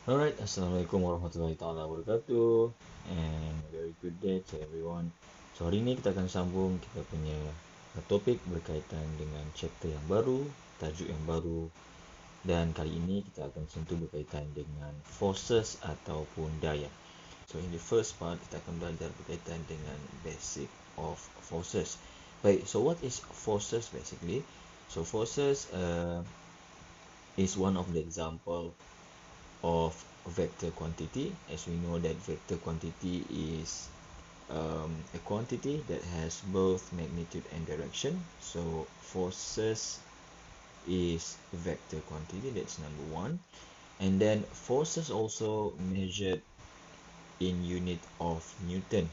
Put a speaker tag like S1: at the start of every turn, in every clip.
S1: Alright, Assalamualaikum warahmatullahi taala wabarakatuh, and very good day to everyone. So hari ini kita akan sambung kita punya topik berkaitan dengan chapter yang baru, tajuk yang baru, dan kali ini kita akan sentuh berkaitan dengan forces ataupun daya. So in the first part kita akan belajar berkaitan dengan basic of forces. Baik, so what is forces basically? So forces is one of the example of vector quantity, as we know that vector quantity is a quantity that has both magnitude and direction. So forces is vector quantity, that's number one. And then forces also measured in unit of Newton,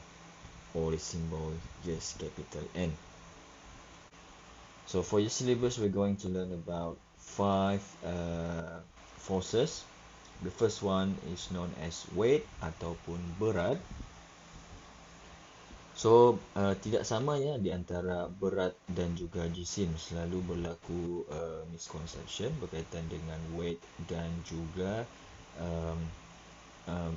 S1: or the symbol just capital N. So for your syllabus, we're going to learn about five forces. The first one is known as weight ataupun berat. So tidak sama ya di antara berat dan juga jisim. Selalu berlaku misconception berkaitan dengan weight dan juga um, um,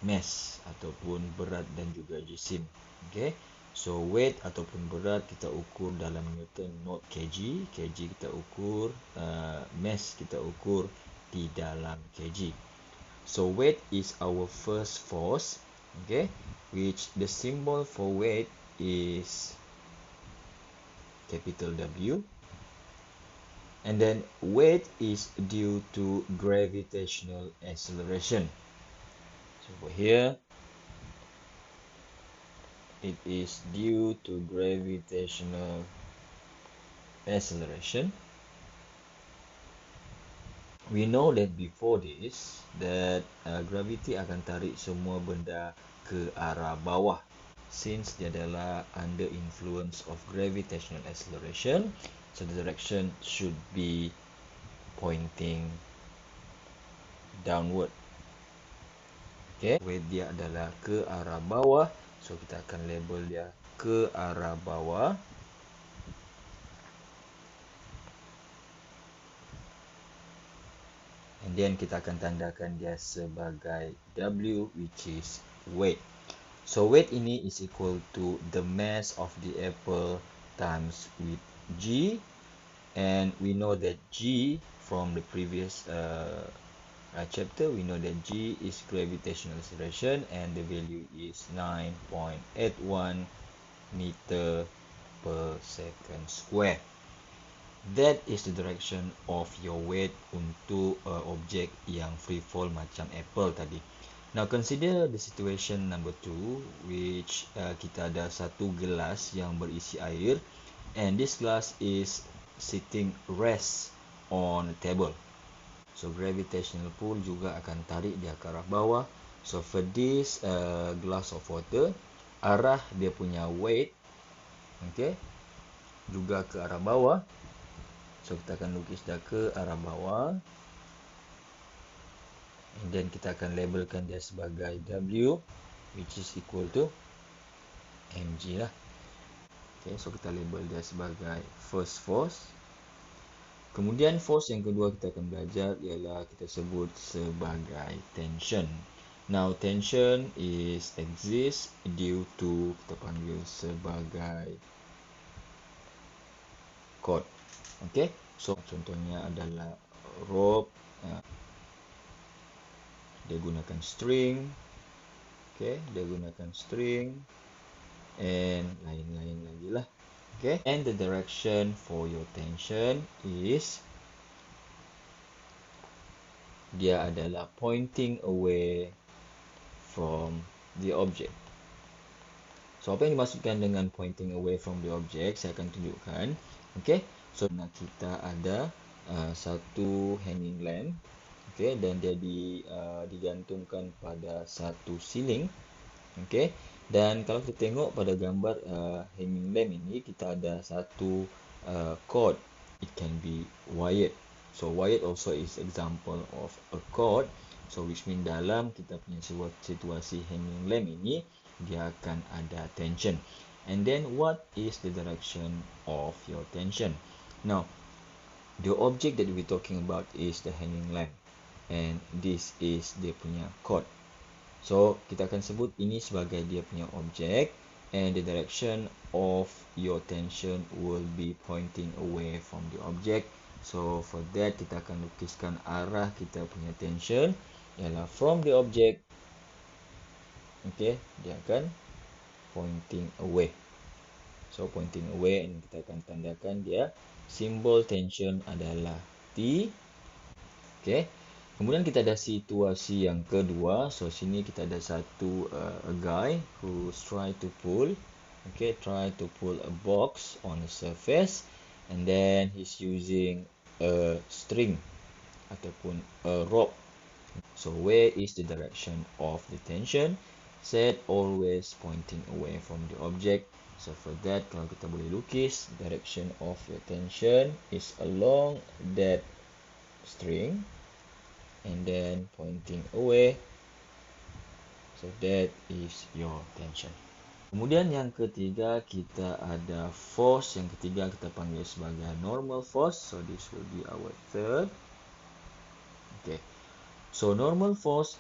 S1: mass ataupun berat dan juga jisim. Okay. So weight ataupun berat kita ukur dalam Newton, not kg. Kg kita ukur, mass kita ukur di dalam kg. So weight is our first force, okay, which the symbol for weight is capital W. And then weight is due to gravitational acceleration. So over here, it is due to gravitational acceleration. We know that before this, that gravity akan tarik semua benda ke arah bawah. Since dia adalah under influence of gravitational acceleration, so the direction should be pointing downward. Okay, weight dia adalah ke arah bawah, so kita akan label dia ke arah bawah. And then kita akan tandakan dia sebagai W, which is weight. So weight ini is equal to the mass of the apple times with G, and we know that G from the previous chapter, we know that G is gravitational acceleration and the value is 9.81 meter per second square. That is the direction of your weight untuk objek yang free fall macam apple tadi. Now consider the situation number 2, which kita ada satu gelas yang berisi air, and this glass is sitting rest on a table. So gravitational pull juga akan tarik dia ke arah bawah. So for this glass of water, arah dia punya weight, okay, juga ke arah bawah. So kita akan lukis dia ke arah bawah, and then kita akan labelkan dia sebagai W, which is equal to mg lah. Okay, so kita label dia sebagai first force. Kemudian force yang kedua kita akan belajar ialah kita sebut sebagai tension. Now tension is exist due to, kita panggil sebagai cord. Okay, so contohnya adalah rope, dia gunakan string, okay, dia gunakan string, and lain-lain lagi lah. Okay, and the direction for your tension is, dia adalah pointing away from the object. So apa yang dimaksudkan dengan pointing away from the object, saya akan tunjukkan. Okay, so kita ada satu hanging lamp, okay, dan dia digantungkan pada satu ceiling. Okay, dan kalau kita tengok pada gambar hanging lamp ini, kita ada satu cord. It can be wired. So wired also is example of a cord. So which mean dalam kita punya situasi hanging lamp ini, dia akan ada tension. And then what is the direction of your tension? Now, the object that we're talking about is the hanging lamp. and this is dia punya chord. So kita akan sebut ini sebagai dia punya objek, and the direction of your tension will be pointing away from the object. So for that kita akan lukiskan arah kita punya tension ialah from the object. Okay, dia akan pointing away. So pointing away, and kita akan tandakan dia simbol tension adalah T. Okay. Kemudian kita ada situasi yang kedua. So sini kita ada satu a guy who's try to pull, okay, try to pull a box on a surface, and then he's using a string ataupun a rope. So where is the direction of the tension? Said always pointing away from the object. So for that, kalau kita boleh lukis, direction of your tension is along that string and then pointing away. So that is your tension. Kemudian yang ketiga kita ada force. Yang ketiga kita panggil sebagai normal force. So this will be our third. Okay. So normal force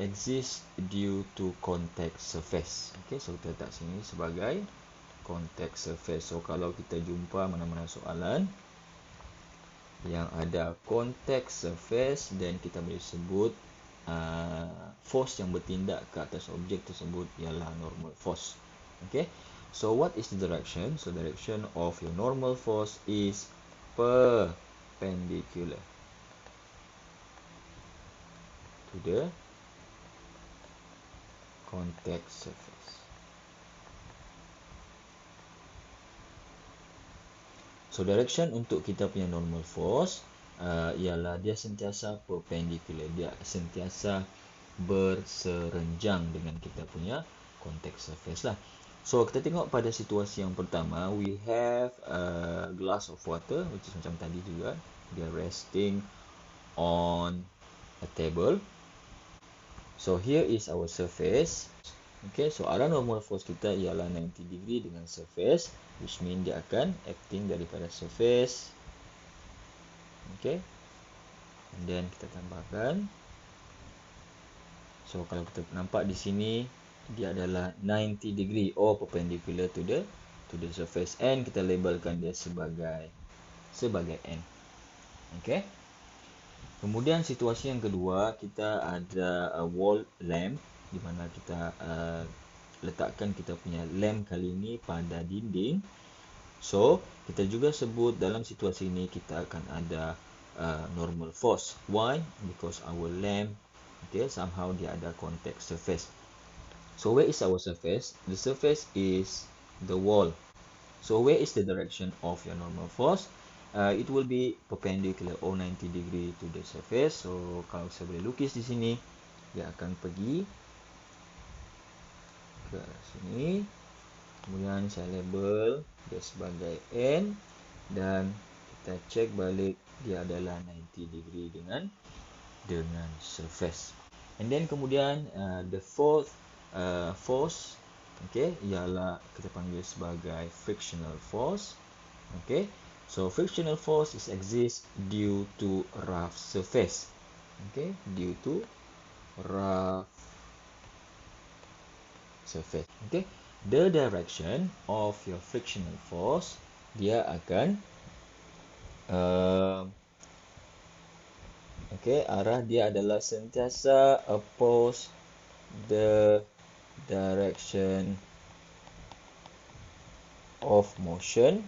S1: exists due to contact surface. Okay, so kita letak sini sebagai contact surface. So kalau kita jumpa mana-mana soalan yang ada contact surface, dan kita boleh sebut force yang bertindak ke atas objek tersebut ialah normal force. Okay, so what is the direction? So direction of your normal force is perpendicular to the contact surface. So direction untuk kita punya normal force ialah dia sentiasa perpendicular, dia sentiasa berserenjang dengan kita punya contact surface lah. So kita tengok pada situasi yang pertama, we have a glass of water, which is macam tadi juga, dia resting on a table. So here is our surface. Okay, so arah normal force kita ialah 90 degree dengan surface, which mean dia akan acting daripada surface. Okay, and then kita tambahkan. So kalau kita nampak di sini, dia adalah 90 degree or perpendicular to the surface, and kita labelkan dia sebagai N. Okay. Kemudian situasi yang kedua, kita ada a wall lamp, di mana kita letakkan kita punya lamp kali ini pada dinding. So kita juga sebut dalam situasi ini kita akan ada normal force. Why? Because our lamp, okay, somehow dia ada contact surface. So where is our surface? The surface is the wall. So where is the direction of your normal force? It will be perpendicular or 90 degree to the surface. So kalau saya boleh lukis di sini, dia akan pergi ke sini. Kemudian saya label dia sebagai N, dan kita cek balik dia adalah 90 degree dengan surface. And then kemudian the fourth force, okay, ialah kita panggil sebagai frictional force. Okay, so frictional force is exist due to rough surface. Okay, due to rough surface. Okay, the direction of your frictional force, dia akan okay, arah dia adalah sentiasa oppose the direction of motion.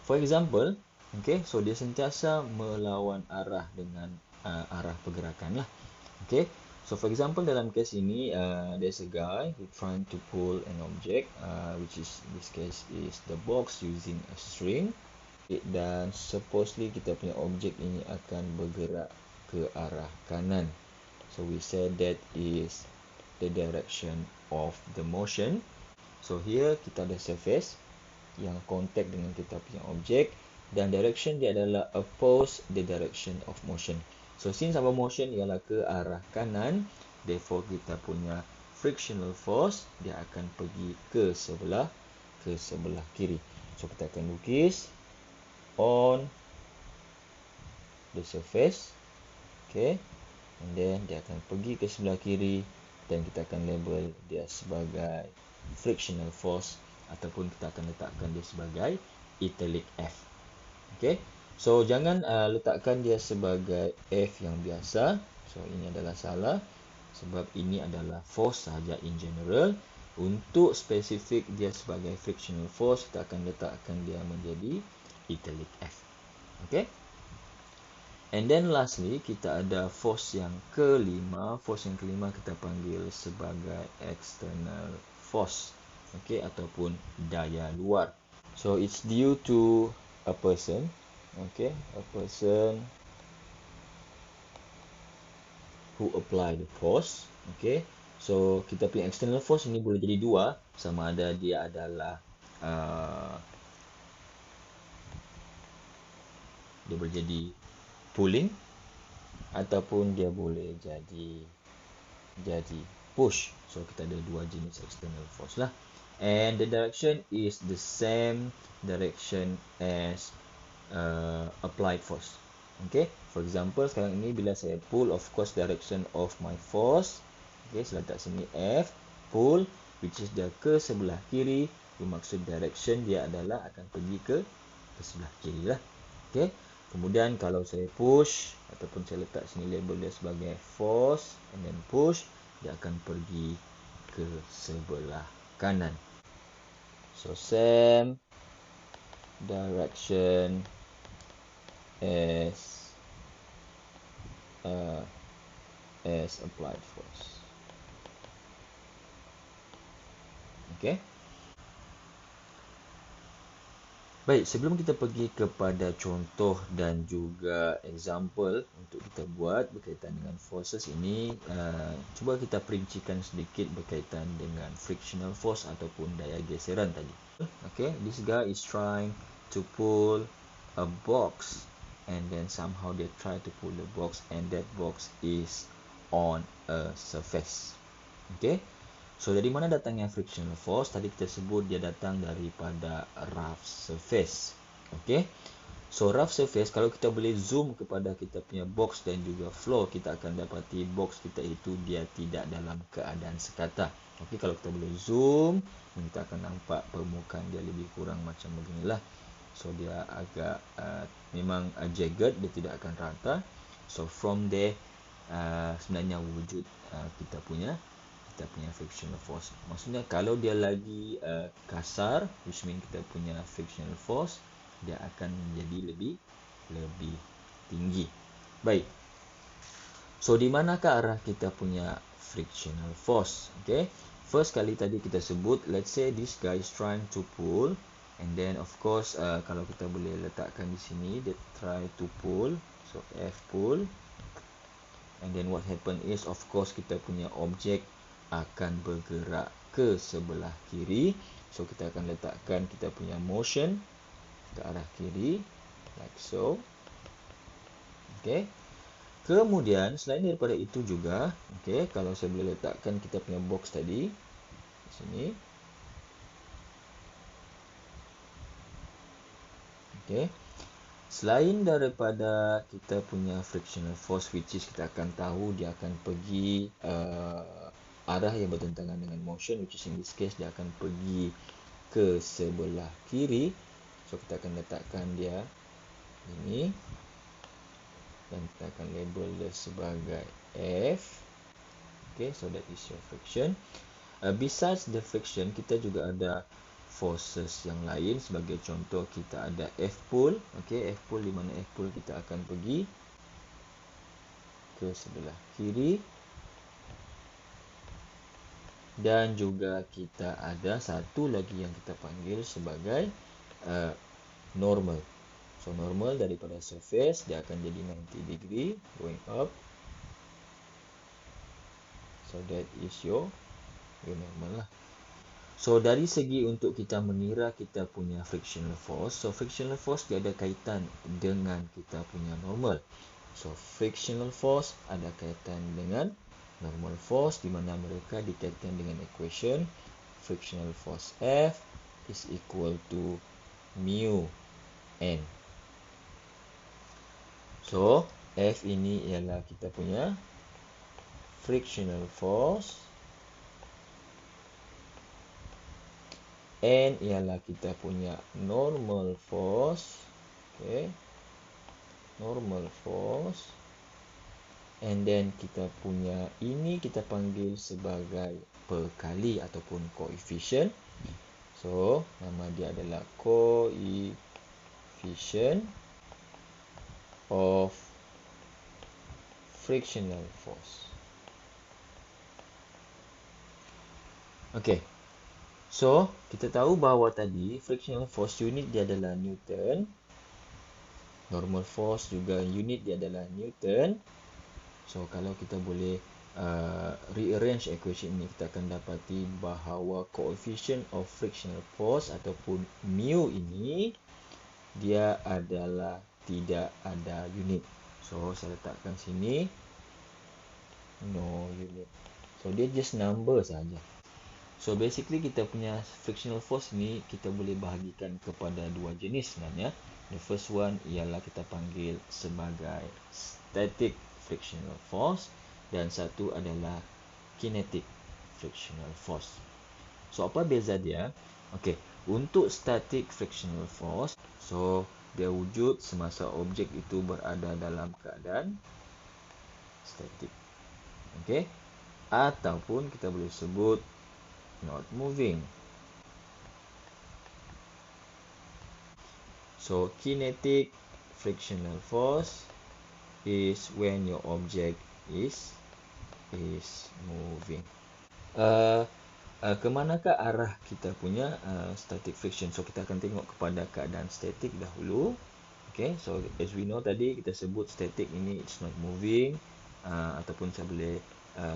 S1: For example, okay, so dia sentiasa melawan arah dengan arah pergerakan lah. Okay, so for example dalam case ini, there's a guy who trying to pull an object, which is in this case is the box using a string. Dan supposedly kita punya objek ini akan bergerak ke arah kanan. So we said that is the direction of the motion. So here kita ada surface yang contact dengan kita punya objek, dan direction dia adalah oppose the direction of motion. So since our motion ialah ke arah kanan, therefore kita punya frictional force dia akan pergi ke sebelah kiri. So kita akan lukis on the surface. Okay, and then dia akan pergi ke sebelah kiri dan kita akan label dia sebagai frictional force ataupun kita akan letakkan dia sebagai italic F. Okay, so jangan letakkan dia sebagai F yang biasa. So ini adalah salah sebab ini adalah force sahaja in general. Untuk spesifik dia sebagai frictional force, kita akan letakkan dia menjadi italic F. Okay. And then lastly, kita ada force yang kelima. Force yang kelima kita panggil sebagai external force. Okay, ataupun daya luar. So it's due to a person. Okay, a person who apply the force. Okay, so kita punya external force ini boleh jadi dua, sama ada dia adalah dia boleh jadi pulling ataupun dia boleh jadi push. So kita ada dua jenis external force lah, and the direction is the same direction as applied force. Okay, for example sekarang ini bila saya pull, of course direction of my force, okay, saya letak sini F, pull, which is dia ke sebelah kiri, bermaksud direction dia adalah akan pergi ke sebelah kiri lah. Okay, kemudian kalau saya push ataupun saya letak sini label dia sebagai force and then push, dia akan pergi ke sebelah kanan. So same direction as applied force. Okay. Baik, sebelum kita pergi kepada contoh dan juga example untuk kita buat berkaitan dengan forces ini, cuba kita perincikan sedikit berkaitan dengan frictional force ataupun daya geseran tadi. Okay, this guy is trying to pull a box and then somehow they try to pull the box and that box is on a surface. Okay, so dari mana datangnya frictional force? Tadi kita sebut dia datang daripada rough surface. Okay, so rough surface, kalau kita boleh zoom kepada kita punya box dan juga floor, kita akan dapati box kita itu dia tidak dalam keadaan sekata. Okay, kalau kita boleh zoom, kita akan nampak permukaan dia lebih kurang macam beginilah. So dia agak memang jagged, dia tidak akan rata. So from there sebenarnya wujud kita punya frictional force. Maksudnya kalau dia lagi kasar, which mean kita punya frictional force dia akan menjadi lebih tinggi. Baik. So di manakah arah kita punya frictional force? Okay. First kali tadi kita sebut, let's say this guy is trying to pull, and then of course kalau kita boleh letakkan di sini, dia try to pull. So F pull. And then what happen is, of course kita punya objek akan bergerak ke sebelah kiri. So kita akan letakkan kita punya motion ke arah kiri, like so. Okay. Kemudian selain daripada itu juga, okay, kalau saya boleh letakkan kita punya box tadi di sini. Okay. Selain daripada kita punya frictional force, which is kita akan tahu dia akan pergi arah yang bertentangan dengan motion, which is in this case dia akan pergi ke sebelah kiri. So kita akan letakkan dia ini dan kita akan label dia sebagai F. Okay, so that is your friction. Besides the friction, kita juga ada forces yang lain. Sebagai contoh, kita ada F pull. Okay, F pull, di mana F pull kita akan pergi ke sebelah kiri. Dan juga kita ada satu lagi yang kita panggil sebagai normal. So normal daripada surface dia akan jadi 90 degree going up. So that is your normal lah. So dari segi untuk kita mengira kita punya frictional force, so frictional force dia ada kaitan dengan kita punya normal. So frictional force ada kaitan dengan normal force, di mana mereka dikaitkan dengan equation frictional force F is equal to mu n. So F ini ialah kita punya frictional force, N ialah kita punya normal force, okay, normal force, and then kita punya ini kita panggil sebagai perkali ataupun coefficient. So nama dia adalah coefficient of frictional force. Okay, so kita tahu bahawa tadi frictional force unit dia adalah Newton, normal force juga unit dia adalah Newton. So kalau kita boleh rearrange equation ini, kita akan dapati bahawa coefficient of frictional force ataupun mu ini dia adalah tidak ada unit. So saya letakkan sini no unit. So dia just number saja. So basically kita punya frictional force ni kita boleh bahagikan kepada dua jenis sebenarnya. The first one ialah kita panggil sebagai static frictional force, dan satu adalah kinetic frictional force. So apa beza dia? Okey, untuk static frictional force, so dia wujud semasa objek itu berada dalam keadaan static. Okey, ataupun kita boleh sebut not moving. So kinetic frictional force is when your object is moving. Kemanakah arah kita punya static friction? So kita akan tengok kepada keadaan static dahulu. Okay, so as we know tadi kita sebut static ini it's not moving, ataupun saya boleh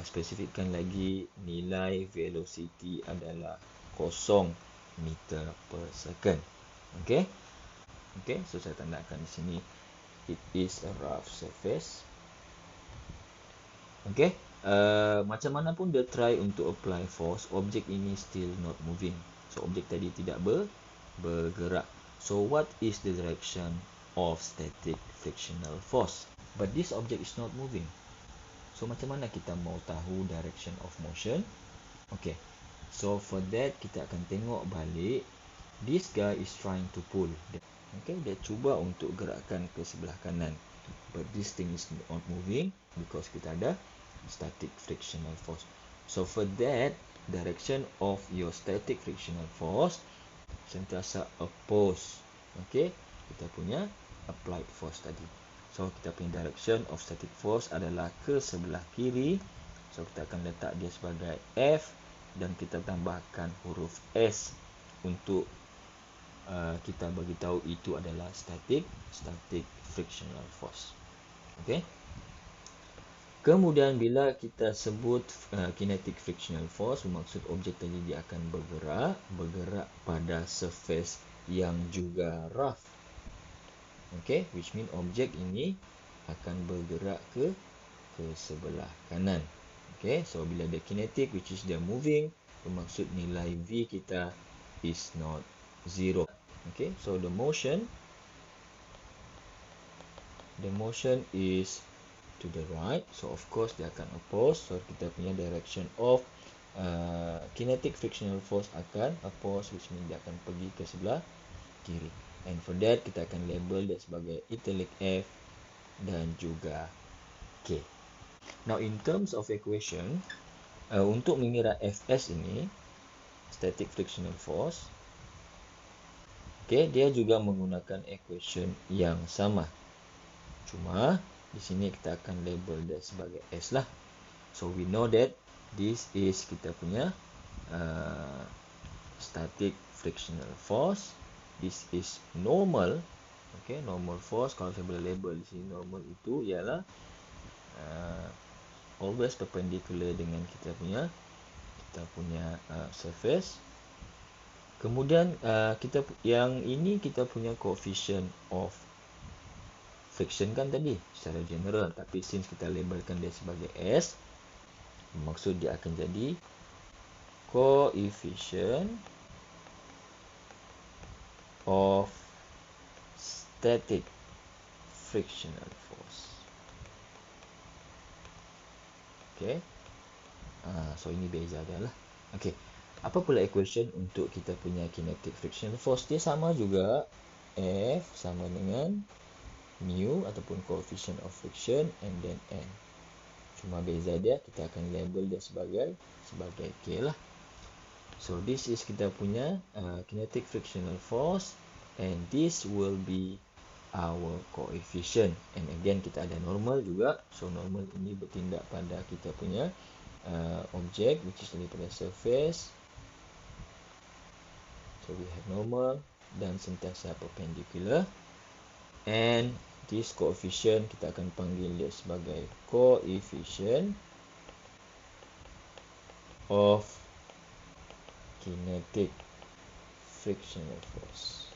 S1: spesifikkan lagi nilai velocity adalah 0 meter per second. Okay, okay, so saya tandakan di sini it is a rough surface. Okay, macam mana pun dia try untuk apply force, objek ini still not moving. So objek tadi tidak bergerak. So what is the direction of static frictional force? But this object is not moving. So macam mana kita mau tahu direction of motion? Okay, so for that kita akan tengok balik. This guy is trying to pull. Okay, dia cuba untuk gerakkan ke sebelah kanan. But this thing is not moving because kita ada static frictional force. So for that, direction of your static frictional force sentiasa oppose. Okay, kita punya applied force tadi. So kita punya direction of static force adalah ke sebelah kiri. So kita akan letak dia sebagai F dan kita tambahkan huruf S untuk kita bagi tahu itu adalah static frictional force. Okay. Kemudian bila kita sebut kinetic frictional force, bermaksud objek tadi dia akan bergerak pada surface yang juga rough. Okay, which mean objek ini akan bergerak ke sebelah kanan. Okay, so bila dia kinetic, which is dia moving, bermaksud nilai V kita is not 0. Okay, so the motion is to the right, so of course dia akan oppose. So kita punya direction of kinetic frictional force akan oppose, which means dia akan pergi ke sebelah kiri. And for that kita akan label dia sebagai italic F dan juga K. Now in terms of equation, untuk mengira Fs ini, static frictional force, okay, dia juga menggunakan equation yang sama. Cuma di sini kita akan label dia sebagai S lah. So we know that this is kita punya static frictional force. This is normal. Okay, normal force. Kalau saya boleh label di sini, normal itu ialah always perpendicular dengan kita punya surface. Kemudian kita yang ini kita punya coefficient of friction kan tadi secara general, tapi since kita labelkan dia sebagai S, maksud dia akan jadi coefficient of static frictional force. Okay. So ini beza dia lah. Okay. Apa pula equation untuk kita punya kinetic friction force? Dia sama juga. F sama dengan mu ataupun coefficient of friction and then N. Cuma beza dia, kita akan label dia sebagai K lah. So this is kita punya kinetic frictional force, and this will be our coefficient. And again kita ada normal juga. So normal ini bertindak pada kita punya objek, which is daripada surface. So we have normal dan sentiasa perpendicular. And this coefficient kita akan panggil dia sebagai coefficient of kinetic frictional force.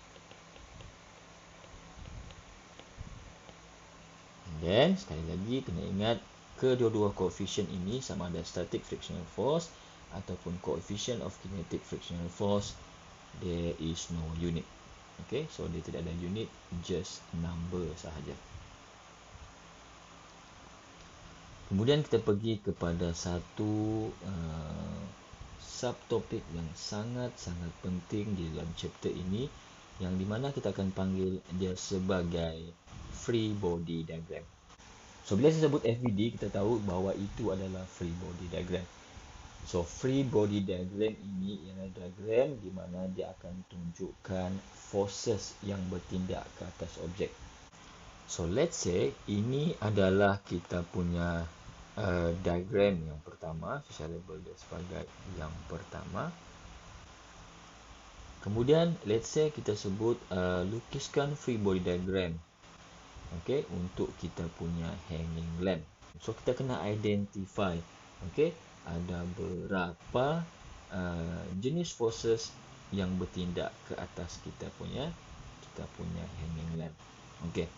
S1: And then sekali lagi kena ingat, kedua-dua coefficient ini sama ada static frictional force ataupun coefficient of kinetic frictional force, there is no unit. Okay, so dia tidak ada unit, just number sahaja. Kemudian kita pergi kepada satu subtopik yang sangat-sangat penting di dalam chapter ini, yang dimana kita akan panggil dia sebagai free body diagram. So bila saya sebut FBD, kita tahu bahawa itu adalah free body diagram. So free body diagram ini ialah diagram di mana dia akan tunjukkan forces yang bertindak ke atas objek. So let's say ini adalah kita punya diagram yang pertama. Saya label dia sebagai yang pertama. Kemudian let's say kita sebut lukiskan free body diagram, okay, untuk kita punya hanging lamp. So kita kena identify, okay, ada berapa jenis forces yang bertindak ke atas kita punya hanging lamp. Okay.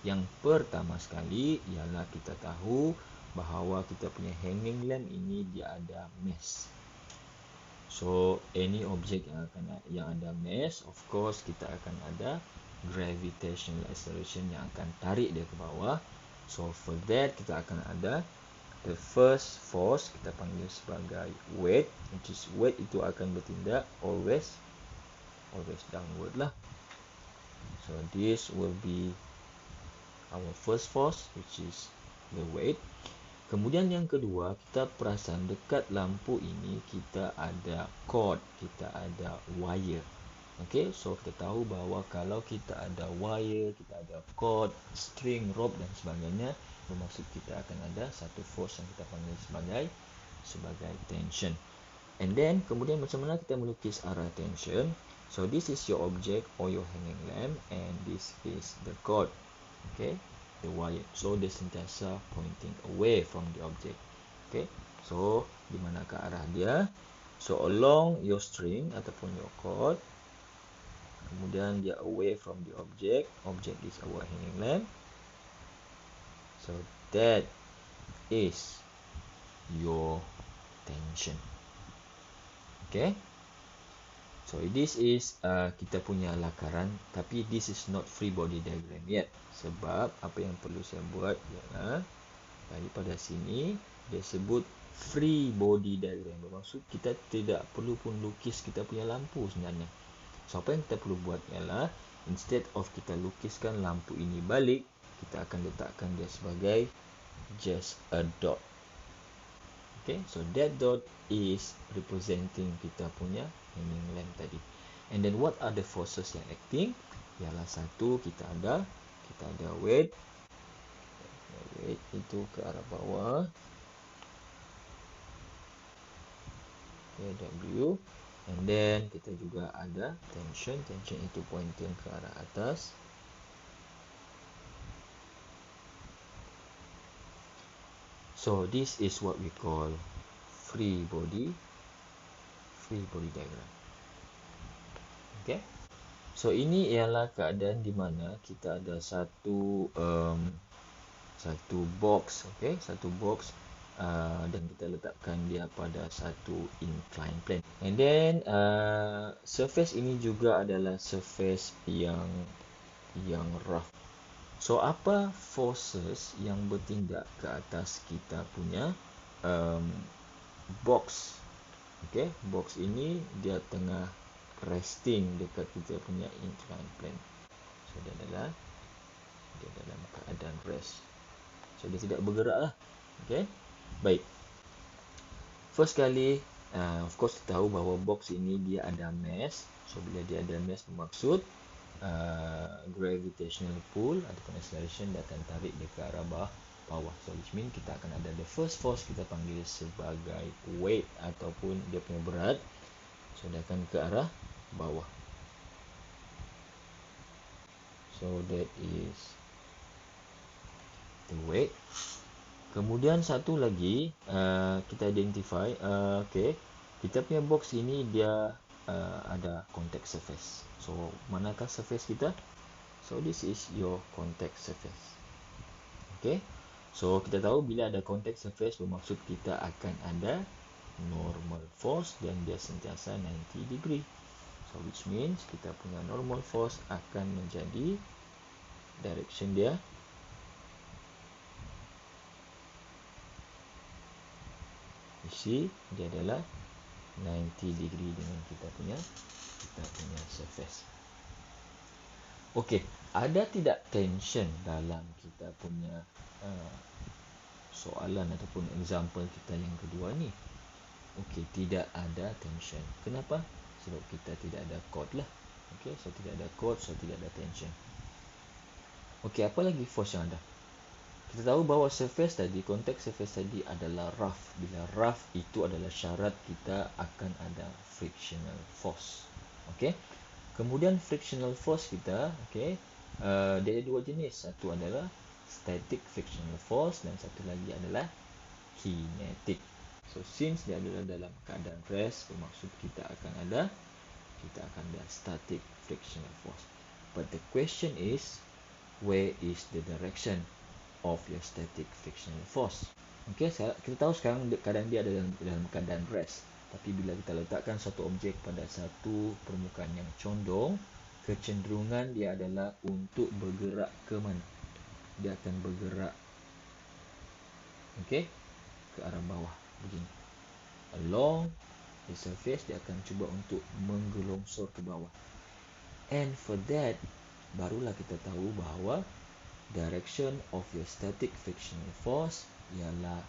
S1: Yang pertama sekali ialah kita tahu bahawa kita punya hanging lamp ini dia ada mass. So any object yang ada mass, of course kita akan ada gravitational acceleration yang akan tarik dia ke bawah. So for that kita akan ada the first force, kita panggil sebagai weight, which is weight itu akan bertindak always downward lah. So this will be our first force, which is the weight. Kemudian yang kedua, kita perasan dekat lampu ini kita ada cord, kita ada wire. Okay, so kita tahu bahawa kalau kita ada wire, kita ada cord, string, rope dan sebagainya, bermaksud kita akan ada satu force yang kita panggil sebagai tension. And then kemudian macam mana kita melukis arah tension? So this is your object or your hanging lamp, and this is the cord, okay, the wire. So dia sentiasa pointing away from the object. Okay, so di manakah arah dia? So along your string ataupun your cord, kemudian dia away from the object. Object is our hanging lamp. So that is your tension. Okay. So this is kita punya lakaran, tapi this is not free body diagram yet. Sebab apa yang perlu saya buat ialah daripada sini dia sebut free body diagram. Bermaksud kita tidak perlu pun lukis kita punya lampu sebenarnya. So apa yang kita perlu buat ialah instead of kita lukiskan lampu ini balik, kita akan letakkan dia sebagai just a dot. Okay, so that dot is representing kita punya hanging lamp tadi. And then what are the forces yang acting? Ialah satu, kita ada weight. Weight itu ke arah bawah. Okay, W. And then kita juga ada tension. Tension itu pointing ke arah atas. So this is what we call free body diagram. Okay. So ini ialah keadaan di mana kita ada satu box, okay, satu box dan kita letakkan dia pada satu inclined plane. And then surface ini juga adalah surface yang rough. So apa forces yang bertindak ke atas kita punya um, box. Okay, box ini dia tengah resting dekat kita punya inclined plane. So dia dalam keadaan rest. So dia tidak bergerak lah. Okay, baik. First kali, of course kita tahu bahawa box ini dia ada mass. So bila dia ada mass bermaksud gravitational pull ataupun acceleration dia akan tarik dia ke arah bawah. So which mean kita akan ada the first force kita panggil sebagai weight ataupun dia punya berat. So dia akan ke arah bawah. So that is the weight. Kemudian satu lagi kita identify, okay, kita punya box ini dia ada contact surface. So manakah surface kita? So this is your contact surface. Okay, so kita tahu bila ada contact surface bermaksud kita akan ada normal force dan dia sentiasa 90 degree. So which means kita punya normal force akan menjadi direction dia dia adalah 90 degree dengan kita punya surface. Okey, ada tidak tension dalam kita punya soalan ataupun example kita yang kedua ni? Okey, tidak ada tension. Kenapa? Sebab kita tidak ada chord lah. Okey, so tidak ada chord, so tidak ada tension. Okey, apa lagi force yang ada? Kita tahu bahawa surface tadi, contact surface tadi adalah rough. Bila rough itu adalah syarat kita akan ada frictional force. Okey. Kemudian frictional force kita, okey, dia ada dua jenis. Satu adalah static frictional force dan satu lagi adalah kinetic. So since dia adalah dalam keadaan rest, bermaksud kita akan ada static frictional force. But the question is, where is the direction of your static frictional force? Okay, kita tahu sekarang keadaan dia ada dalam keadaan rest. Tapi bila kita letakkan satu objek pada satu permukaan yang condong, kecenderungan dia adalah untuk bergerak ke mana? Dia akan bergerak, okay, ke arah bawah begini. Along the surface, dia akan cuba untuk menggelongsor ke bawah. And for that, barulah kita tahu bahawa direction of your static frictional force ialah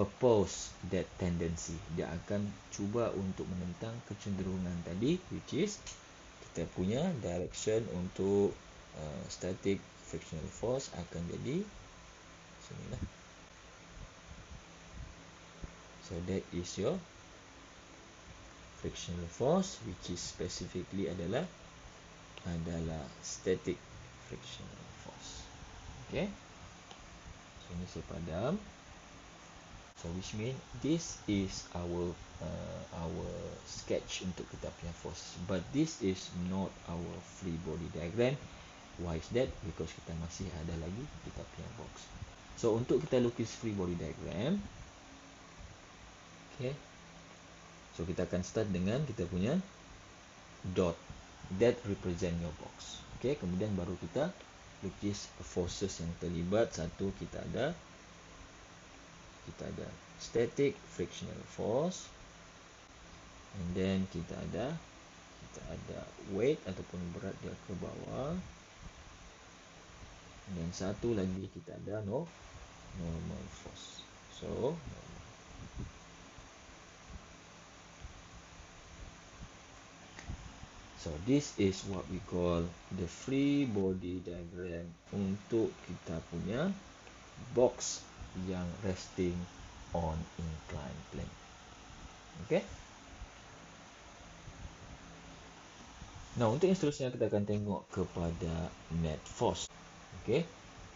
S1: oppose that tendency. Dia akan cuba untuk menentang kecenderungan tadi, which is kita punya direction untuk static frictional force akan jadi sinilah. So that is your frictional force, which is specifically adalah static frictional force. Okay, so ini saya padam. So which mean this is our sketch untuk kita punya force, but this is not our free body diagram. Why is that? Because kita masih ada lagi kita punya box. So untuk kita lukis free body diagram, okay, so kita akan start dengan kita punya dot that represent your box. Okay, kemudian baru kita lukis forces yang terlibat. Satu, kita ada static frictional force, and then kita ada weight ataupun berat dia ke bawah, dan satu lagi kita ada normal force. So this is what we call the free body diagram untuk kita punya box yang resting on inclined plane. Okay. Nah, untuk yang seterusnya kita akan tengok kepada net force. Okay.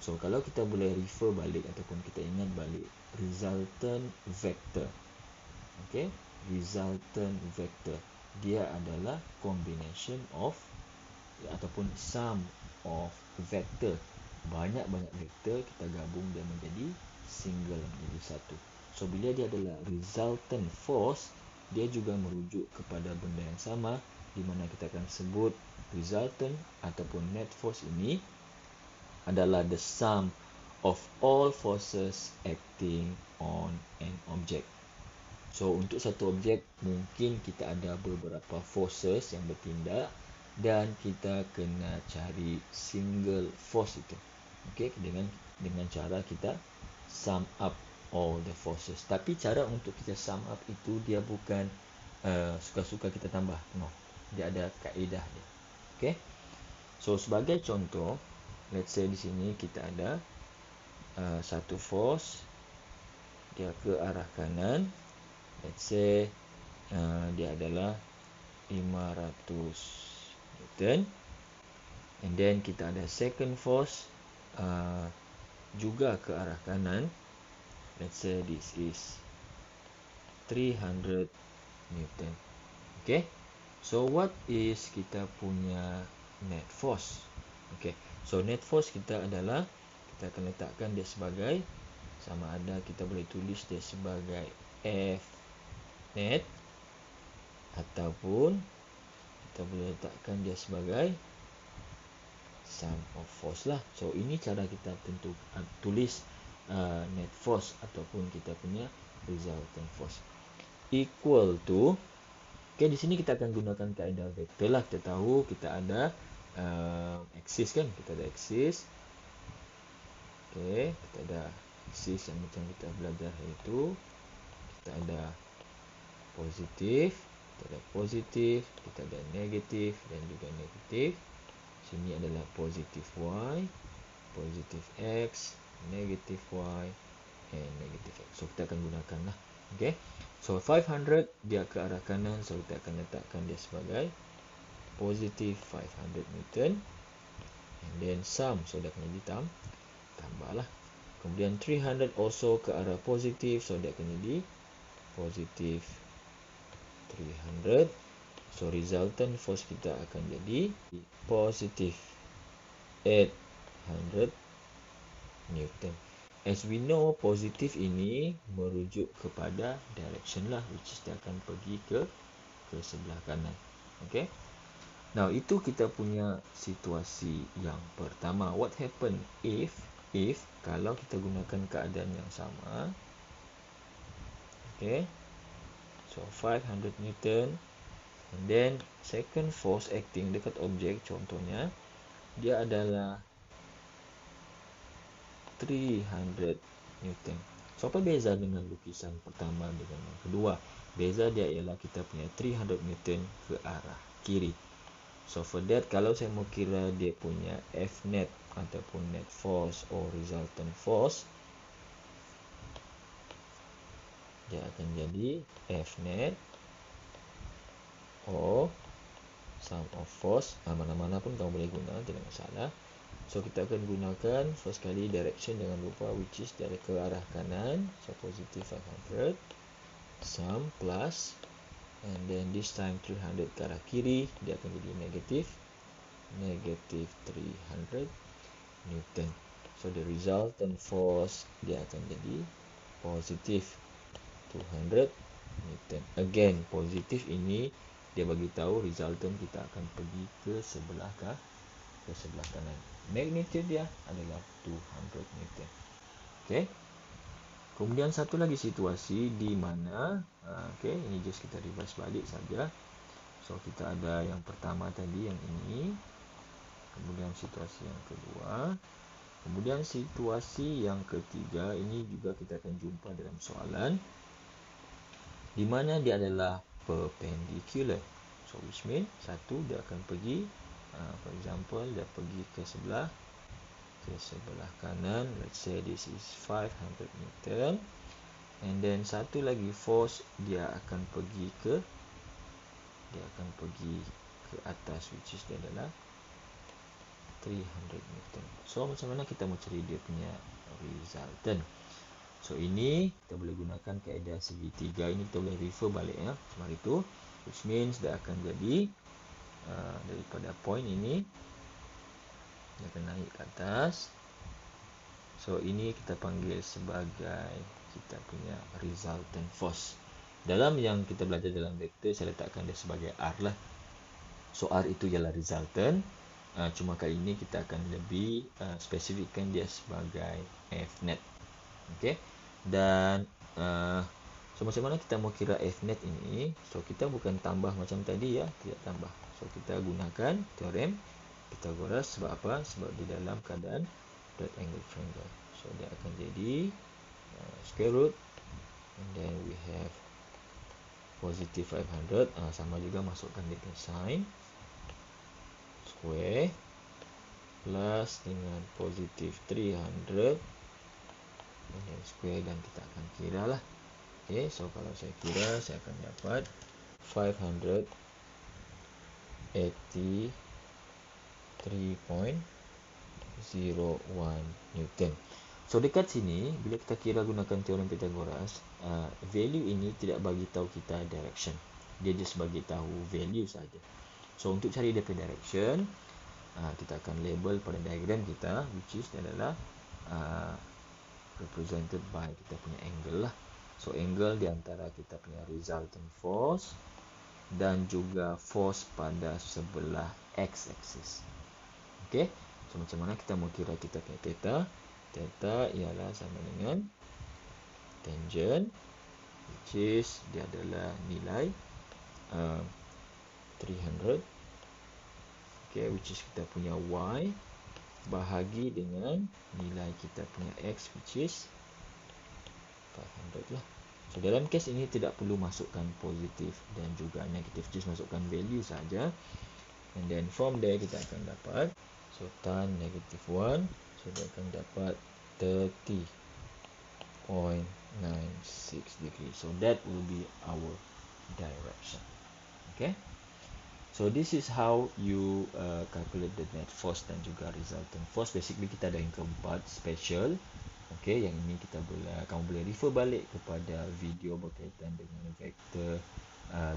S1: So kalau kita boleh refer balik ataupun kita ingat balik resultant vector. Okay. Resultant vector dia adalah combination of ataupun sum of vector. Banyak-banyak vektor kita gabung dia menjadi single, menjadi satu. So bila dia adalah resultant force, dia juga merujuk kepada benda yang sama, di mana kita akan sebut resultant ataupun net force ini adalah the sum of all forces acting on an object. So untuk satu objek mungkin kita ada beberapa forces yang bertindak dan kita kena cari single force itu. Okey, dengan cara kita sum up all the forces. Tapi cara untuk kita sum up itu dia bukan suka-suka kita tambah. No. Dia ada kaedah dia. Okey. So sebagai contoh, let's say di sini kita ada satu force dia ke arah kanan. Let's say dia adalah 500 Newton. And then kita ada second force juga ke arah kanan. Let's say this is 300 Newton. Okay. So what is kita punya net force? Okay. So net force kita adalah, kita akan letakkan dia sebagai, sama ada kita boleh tulis dia sebagai F net ataupun kita boleh letakkan dia sebagai sum of force lah. So ini cara kita tulis net force ataupun kita punya resultant force. Equal to, okay, di sini kita akan gunakan kaedah vektor lah. Kita tahu kita ada axis kan, kita ada axis. Okay, kita ada axis yang macam kita belajar itu. Kita ada positif, kita ada positif, kita ada negatif dan juga negatif. Sini adalah positif Y, positif X, negatif Y, and negatif X. So kita akan gunakan lah. Okay. So 500 dia ke arah kanan, so kita akan letakkan dia sebagai positif 500 Newton. And then sum, so dia akan jadi tambah lah. Kemudian 300 also ke arah positif, so dia akan jadi positif 300. So resultant force kita akan jadi positif 800 Newton. As we know, positif ini merujuk kepada direction lah, which is dia akan pergi ke sebelah kanan. Okay. Now itu kita punya situasi yang pertama. What happen if kalau kita gunakan keadaan yang sama? Okay. So 500 Newton. And then second force acting dekat objek, contohnya dia adalah 300 Newton. So apa beza dengan lukisan pertama dengan yang kedua? Beza dia ialah kita punya 300 Newton ke arah kiri. So for that, kalau saya mau kira dia punya F net ataupun net force or resultant force, dia akan jadi F net or sum of force. Mana-mana pun kamu boleh guna, tidak masalah. So kita akan gunakan first kali direction, jangan lupa, which is dari ke arah kanan. So positive 500 sum plus, and then this time 300 ke arah kiri, dia akan jadi negative 300 Newton. So the resultant force dia akan jadi positive 200 Newton. Again, positif ini dia bagi tahu resultant kita akan pergi ke sebelah kanan. Magnitude dia adalah 200 Newton. Okay. Kemudian satu lagi situasi di mana, okay, ini just kita reverse balik saja. So kita ada yang pertama tadi, yang ini. Kemudian situasi yang kedua. Kemudian situasi yang ketiga, ini juga kita akan jumpa dalam soalan, di mana dia adalah perpendicular. So which mean satu dia akan pergi, for example dia pergi ke sebelah kanan. Let's say this is 500 Newton. And then satu lagi force dia akan pergi ke atas, which is dia adalah 300 Newton. So macam mana kita mau cari dia punya resultant? So ini kita boleh gunakan kaedah segitiga. Ini kita boleh refer balik ya, seperti itu, which means dia akan jadi daripada point ini dia akan naik ke atas. So ini kita panggil sebagai kita punya resultant force. Dalam yang kita belajar dalam vektor, saya letakkan dia sebagai R lah. So R itu ialah resultant. Cuma kali ini kita akan lebih spesifikkan dia sebagai Fnet. Okey. Dan so macam mana kita mau kira Fnet ini? So kita bukan tambah macam tadi ya, tidak tambah. So kita gunakan teorem Pythagoras. Sebab apa? Sebab di dalam keadaan right angle triangle. So dia akan jadi square root, and then we have positive 500. Sama juga masukkan little sign, square plus dengan positive 300, and then square, dan kita akan kira lah. Okay, so kalau saya kira, saya akan dapat 583.01 Newton. So dekat sini, bila kita kira gunakan teorem Pythagoras, value ini tidak bagi tahu kita direction. Dia just bagi tahu value saja. So untuk cari dia punya direction, kita akan label pada diagram kita, which is adalah represented by kita punya angle lah. So angle di antara kita punya resultant force dan juga force pada sebelah x-axis. Okay, so macam mana kita mau kira kita punya theta? Theta ialah sama dengan tangent, which is dia adalah nilai 300, okay, which is kita punya y, bahagi dengan nilai kita punya x, which is 500 lah. So dalam kes ini tidak perlu masukkan positif dan juga negatif, just masukkan value saja, and then from there kita akan dapat, so tan negative 1, so dia akan dapat 30.96 degree. So that will be our direction. Okay, so this is how you calculate the net force dan juga resultant force. Basically kita ada yang keempat, special. Okay, yang ini kita kamu boleh refer balik kepada video berkaitan dengan vektor,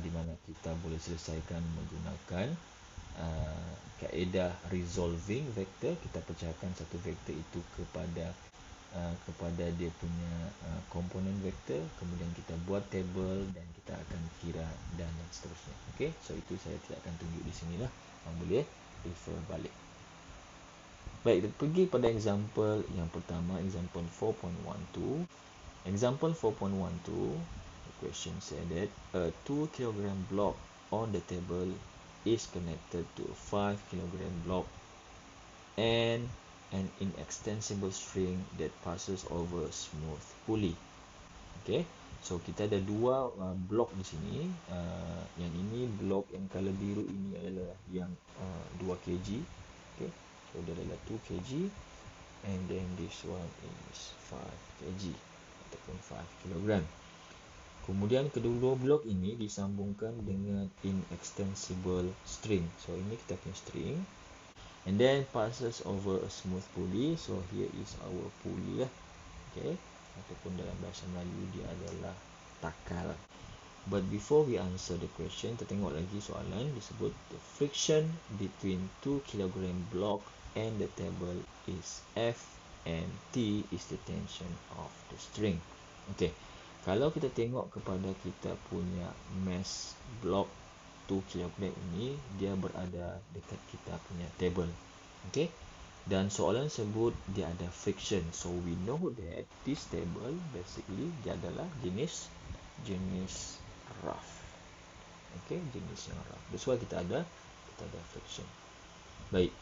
S1: di mana kita boleh selesaikan menggunakan kaedah resolving vektor. Kita pecahkan satu vektor itu kepada dia punya komponen vektor, kemudian kita buat table dan kita akan kira dan seterusnya. Okay, so itu saya tidak akan tunjuk di sini lah, kamu boleh refer balik. Baik, kita pergi pada example yang pertama, example 4.12. Example 4.12, the question said that a 2 kg block on the table is connected to a 5 kg block and an inextensible string that passes over a smooth pulley. Okay, so kita ada dua blok di sini. Yang ini blok yang color biru ini adalah yang 2 kg. Okay, so dia adalah 2 kg, and then this one is 5 kg ataupun 5 kg. Kemudian kedua blok ini disambungkan dengan inextensible string. So ini kita punya string, and then passes over a smooth pulley. So here is our pulley lah. Okay, ataupun dalam bahasa Melayu dia adalah takal. But before we answer the question, kita tengok lagi soalan. Disebut the friction between 2 kg block and the table is F, and T is the tension of the string. Okay, kalau kita tengok kepada kita punya mass block 2 kg ini, dia berada dekat kita punya table. Okay, dan soalan sebut dia ada friction. So we know that this table basically dia adalah jenis rough. Okay, jenis yang rough. That's why kita ada friction. Baik.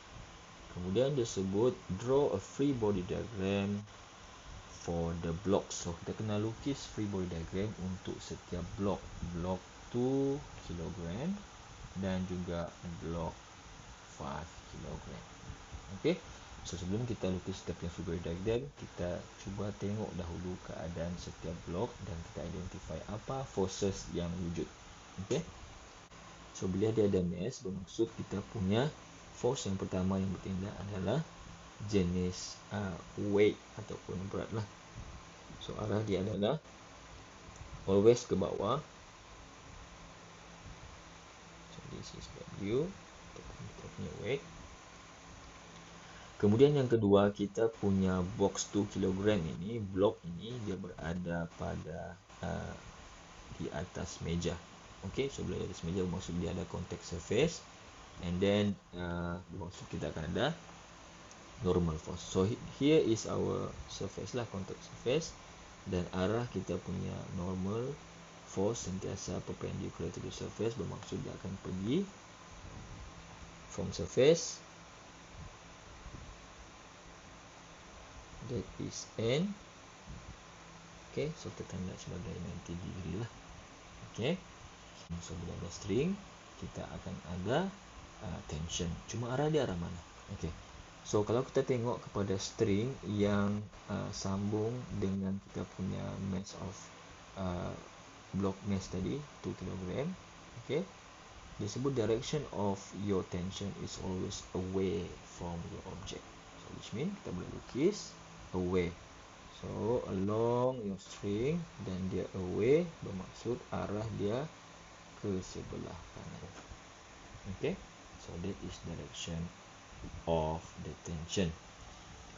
S1: Kemudian dia sebut draw a free body diagram for the block. So kita kena lukis free body diagram untuk setiap blok. Blok 2 kg dan juga blok 5 kg. Okay, so sebelum kita lukis setiap free body diagram, kita cuba tengok dahulu keadaan setiap blok dan kita identify apa forces yang wujud. Okay, so bila dia ada mass, bermaksud kita punya force yang pertama yang bertindak adalah jenis weight ataupun berat lah. So arah dia adalah always ke bawah. So this is W ataupun kita punya weight. Kemudian yang kedua, kita punya box 2 kg ini, blok ini dia berada pada di atas meja. Okay, so bila di atas meja bermaksud dia ada contact surface. and then maksud kita akan ada normal force. So here is our surface lah, contact surface, dan arah kita punya normal force sentiasa perpendicular to the surface, bermaksud dia akan pergi from surface, that is N. Okay, so kita tanda sebagai 90 degree lah. Okay, so bila ada string, kita akan ada tension. Cuma arah dia arah mana? Okay, so kalau kita tengok kepada string yang sambung dengan kita punya mass of block mass tadi 2 kg, okay, disebut direction of your tension is always away from your object. So which mean kita boleh lukis away. So along your string, dan dia away bermaksud arah dia ke sebelah kanan. Okay, so that is direction of the tension.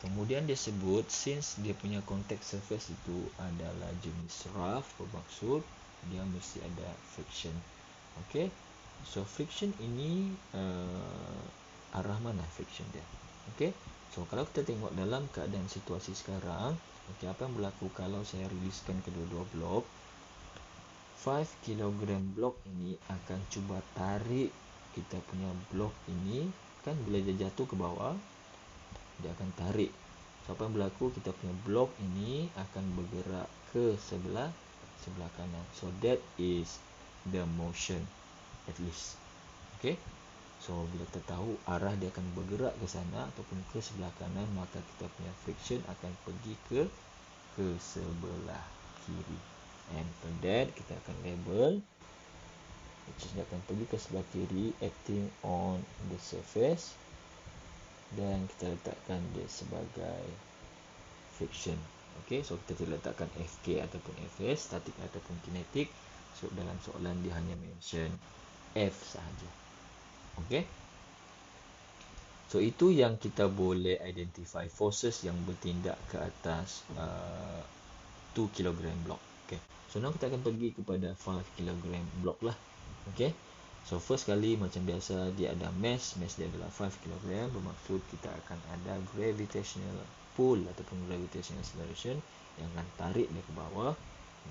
S1: Kemudian dia sebut since dia punya contact surface itu adalah jenis rough, bermaksud dia mesti ada friction. Okay, so friction ini arah mana friction dia? Okay, so kalau kita tengok dalam keadaan situasi sekarang, okay, apa yang berlaku kalau saya riliskan kedua-dua blok? 5 kg blok ini akan cuba tarik kita punya blok ini, kan bila dia jatuh ke bawah, dia akan tarik. So apa yang berlaku? Kita punya blok ini akan bergerak ke sebelah kanan. So that is the motion, at least. Okay, so bila kita tahu arah dia akan bergerak ke sana ataupun ke sebelah kanan, maka kita punya friction akan pergi ke sebelah kiri. And for that kita akan label, which is dia akan pergi ke sebelah kiri, acting on the surface, dan kita letakkan dia sebagai friction. Okay, so kita tidak letakkan FK ataupun FS, static ataupun kinetic. So dalam soalan dia hanya mention F sahaja. Okay, so itu yang kita boleh identify forces yang bertindak ke atas 2 kg block. Okay, so now kita akan pergi kepada 5 kg block lah. Okay, so first kali macam biasa dia ada mass dia adalah 5 kg, bermaksud kita akan ada gravitational pull ataupun gravitational acceleration yang akan tarik dia ke bawah.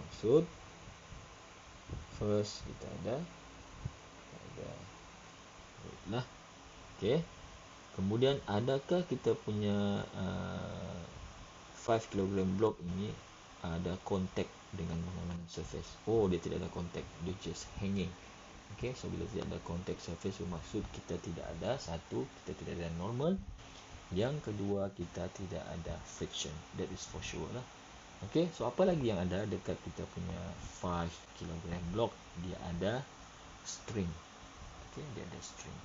S1: Maksud first kita ada weight lah. Okay, kemudian adakah kita punya 5 kg block ini ada contact dengan mana-mana surface? Oh, dia tidak ada contact, dia just hanging. Okay, so bila tidak ada contact surface, bermaksud kita tidak ada, satu, kita tidak ada normal, yang kedua, kita tidak ada friction. That is for sure lah. Okay, so apa lagi yang ada dekat kita punya 5 kg block? Dia ada string. Okay, dia ada string.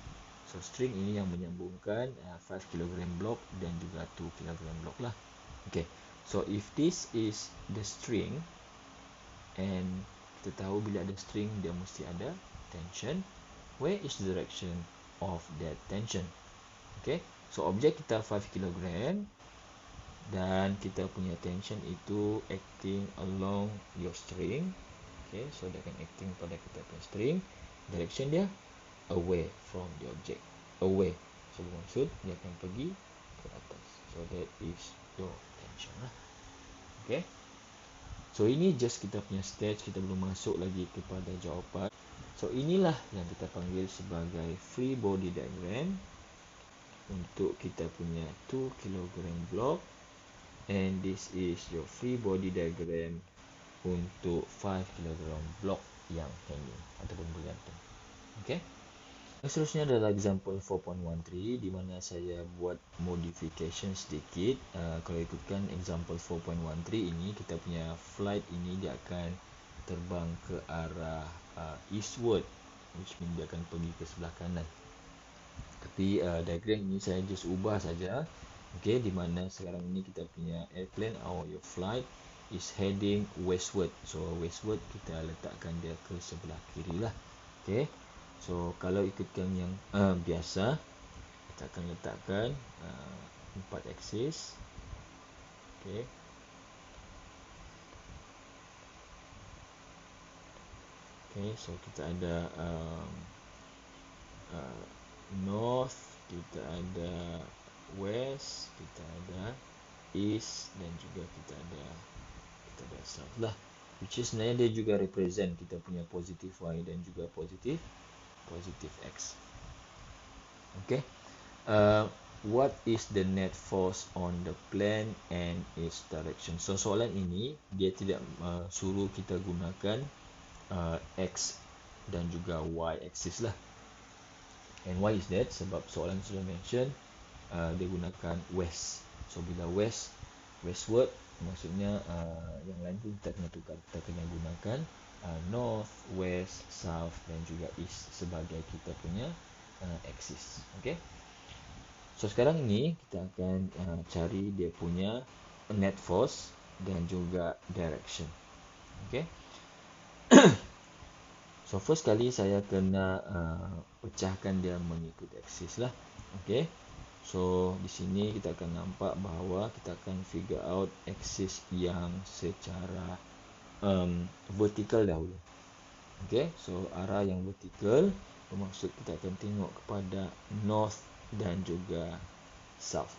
S1: So string ini yang menyambungkan 5 kg block dan juga 2 kg block lah. Okay, so if this is the string, and kita tahu bila ada string dia mesti ada tension, where is the direction of that tension? Okay, so objek kita 5 kg dan kita punya tension itu acting along your string. Okay, so dia akan acting pada kita punya string. Direction dia away from the object, away. So bermaksud dia akan pergi ke atas. So that is your tension lah. Okay, so ini just kita punya stage, kita belum masuk lagi kepada jawapan. So inilah yang kita panggil sebagai free body diagram untuk kita punya 2 kg block, and this is your free body diagram untuk 5 kg block yang hanging ataupun bergantung. Okay, seterusnya adalah example 4.13 di mana saya buat modification sedikit. Kalau ikutkan example 4.13 ini, kita punya flight ini dia akan terbang ke arah eastward, which means dia akan pergi ke sebelah kanan. Tapi diagram ini saya just ubah saja. Okay, di mana sekarang ini kita punya airplane or your flight is heading westward. So westward kita letakkan dia ke sebelah kiri lah. Okay, so kalau ikutkan yang biasa, kita akan letakkan 4 aksis. Okay, okay, so kita ada north, kita ada west, kita ada east, dan juga kita ada south lah, which is sebenarnya dia juga represent kita punya positive y dan juga positive x. Okay. What is the net force on the plane and its direction? So soalan ini dia tidak suruh kita gunakan x dan juga y axis lah. And why is that? Sebab soalan sudah mention dia gunakan west. So bila westward, maksudnya yang lain pun kita kena tukar. Kita kena gunakan north, west, south dan juga east sebagai kita punya axis. Okay. So sekarang ini kita akan cari dia punya net force dan juga direction. Okay. So first kali saya kena pecahkan dia mengikut axis lah. Okay. So di sini kita akan nampak bahawa kita akan figure out axis yang secara vertical dahulu. Okay. So arah yang vertical bermaksud kita akan tengok kepada north dan juga south.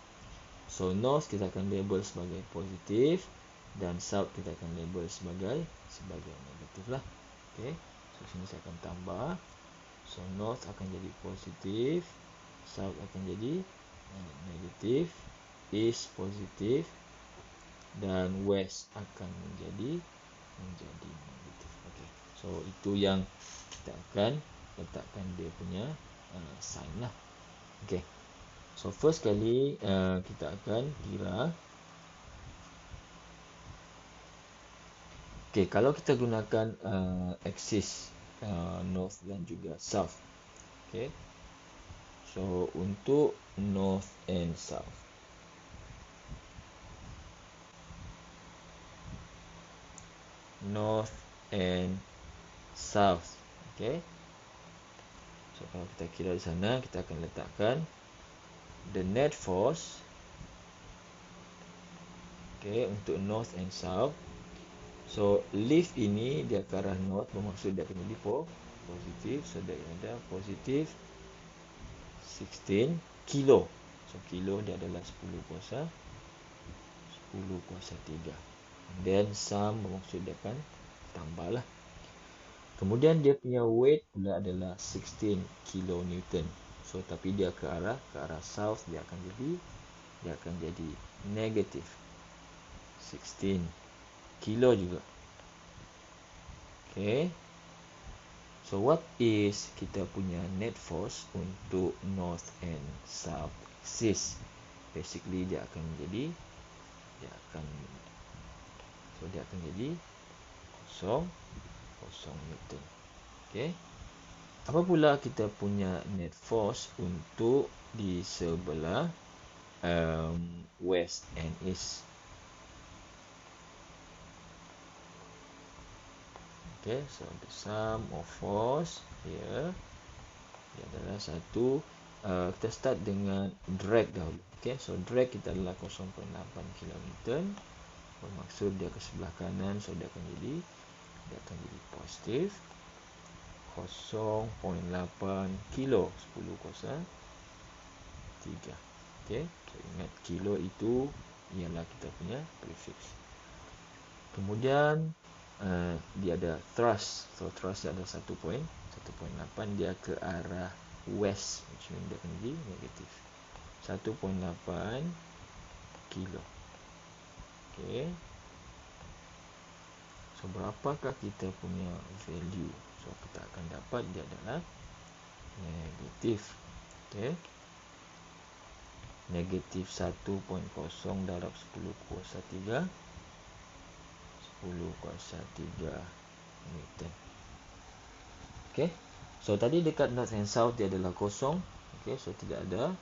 S1: So north kita akan label sebagai positif dan south kita akan label sebagai negatif lah. Okay. So sini saya akan tambah. So north akan jadi positif, south akan jadi negatif, east positif dan west akan menjadi negatif. Okay. So itu yang kita akan letakkan dia punya sign lah. Okay. So first kali kita akan kira. Okay, kalau kita gunakan axis north dan juga south. Okay. So untuk north and south. North and south. Okay. So kalau kita kira di sana, kita akan letakkan the net force. Okay, untuk north and south. So lift ini dia ke arah north, bermaksud dia akan jadi positif. So dia ada positif 16 kilo. So kilo dia adalah 10 kuasa 3. Then sum bermaksud dia akan tambah lah. Kemudian dia punya weight pula adalah 16 kilo Newton. So tapi dia ke arah south, dia akan jadi negatif 16 kilo juga. Okay. So what is kita punya net force untuk north and south axis? Basically dia akan jadi 0 Newton. Okay. Apa pula kita punya net force untuk di sebelah west and east? Okay, so the sum of force here dia adalah satu. Kita start dengan drag dahulu. Okay, so drag kita adalah 0.8 kN. Bermaksud dia ke sebelah kanan, so dia akan jadi positif 0.8 kilo 10 kuasa 3. Okay, so ingat kilo itu ialah kita punya prefix. Kemudian dia ada thrust. So thrust dia ada 1.8, dia ke arah west, which means dia akan jadi negatif 1.8 kilo. Okay. So berapakah kita punya value? So kita akan dapat dia adalah negatif. Okay. Negatif 1.0 darab 10 kuasa 3 Newton. Okay. So tadi dekat north and south dia adalah kosong. Okay. So tidak ada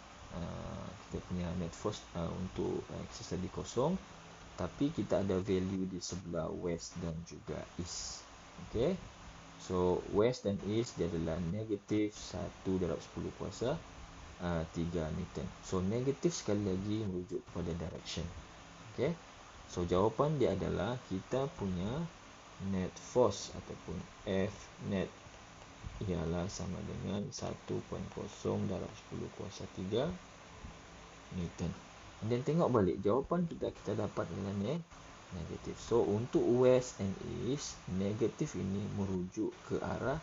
S1: kita punya net force untuk axis tadi kosong. Tapi kita ada value di sebelah west dan juga east. Okay. So west dan east dia adalah negatif 1 darab 10 kuasa 3 Newton. So negatif sekali lagi merujuk kepada direction. Okay. So jawapan dia adalah kita punya net force ataupun F net ialah sama dengan 1.0 darab 10 kuasa 3 Newton. Dan tengok balik jawapan kita dapat dengan negatif. So untuk west and east, negatif ini merujuk ke arah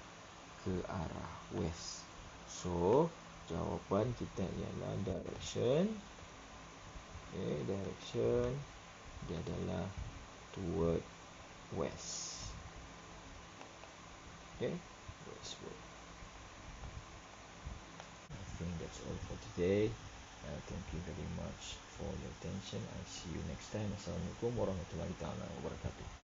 S1: west. So jawapan kita ialah direction. Direction dia adalah toward west. Westward. I think that's all for today. Thank you very much for your attention. I see you next time. Assalamualaikum warahmatullahi wabarakatuh.